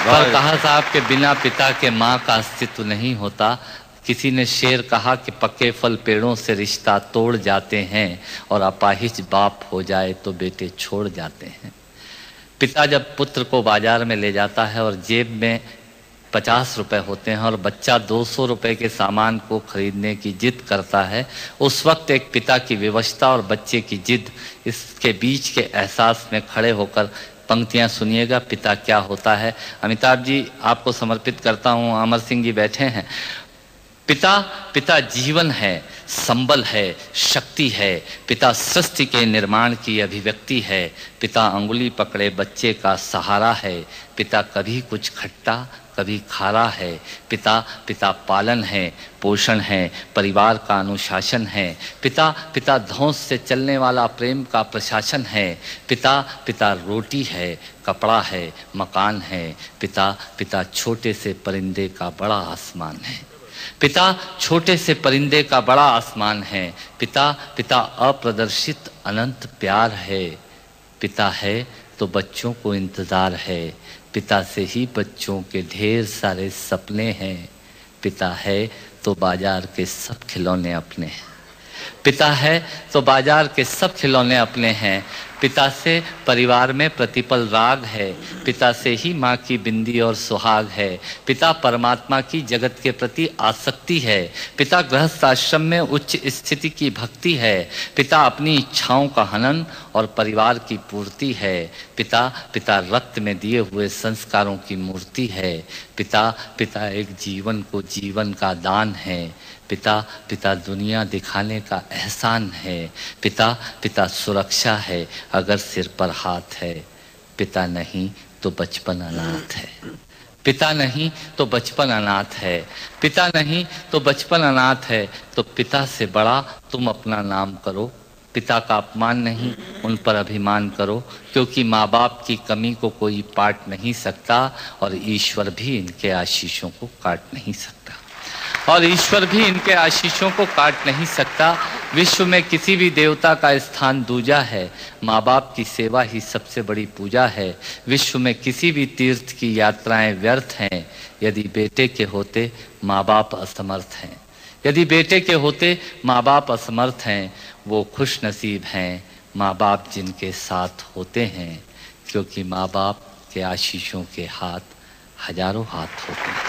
पर कहा साहब के बिना पिता के माँ का अस्तित्व नहीं होता। किसी ने शेर कहा कि पक्के फल पेड़ों से रिश्ता तोड़ जाते हैं और अपाहिज बाप हो जाए तो बेटे छोड़ जाते हैं। पिता जब पुत्र को बाजार में ले जाता है और जेब में 50 रुपए होते हैं और बच्चा 200 रुपए के सामान को खरीदने की जिद करता है, उस वक्त एक पिता की विवशता और बच्चे की जिद, इसके बीच के एहसास में खड़े होकर पंक्तियां सुनिएगा। पिता क्या होता है। अमिताभ जी आपको समर्पित करता हूं। अमर सिंह जी बैठे हैं। पिता जीवन है, संबल है, शक्ति है। पिता सृष्टि के निर्माण की अभिव्यक्ति है। पिता अंगुली पकड़े बच्चे का सहारा है। पिता कभी कुछ खट्टा कभी खारा है। पिता पालन है, पोषण है, परिवार का अनुशासन है। पिता धौंस से चलने वाला प्रेम का प्रशासन है। पिता रोटी है, कपड़ा है, मकान है। पिता छोटे से परिंदे का बड़ा आसमान है। पिता छोटे से परिंदे का बड़ा आसमान है। पिता अप्रदर्शित अनंत प्यार है। पिता है तो बच्चों को इंतजार है। पिता से ही बच्चों के ढेर सारे सपने हैं। पिता है तो बाजार के सब खिलौने अपने हैं। पिता है तो बाजार के सब खिलौने अपने हैं। पिता से परिवार में प्रतिपल राग है। पिता से ही माँ की बिंदी और सुहाग है। पिता परमात्मा की जगत के प्रति आसक्ति है। पिता गृहस्थ आश्रम में उच्च स्थिति की भक्ति है। पिता अपनी इच्छाओं का हनन और परिवार की पूर्ति है। पिता रक्त में दिए हुए संस्कारों की मूर्ति है। पिता एक जीवन को जीवन का दान है। पिता दुनिया दिखाने का एहसान है। पिता सुरक्षा है अगर सिर पर हाथ है। पिता नहीं तो बचपन अनाथ है। पिता नहीं तो बचपन अनाथ है। पिता नहीं तो बचपन अनाथ है। तो पिता से बड़ा तुम अपना नाम करो। पिता का अपमान नहीं, उन पर अभिमान करो, क्योंकि माँ बाप की कमी को कोई पाट नहीं सकता और ईश्वर भी इनके आशीषों को काट नहीं सकता। विश्व में किसी भी देवता का स्थान दूजा है। माँ बाप की सेवा ही सबसे बड़ी पूजा है। विश्व में किसी भी तीर्थ की यात्राएं व्यर्थ हैं यदि बेटे के होते माँ बाप असमर्थ हैं। यदि बेटे के होते माँ बाप असमर्थ हैं, वो खुश नसीब हैं माँ बाप जिनके साथ होते हैं, क्योंकि माँ बाप के आशीषों के हाथ हजारों हाथ होते हैं।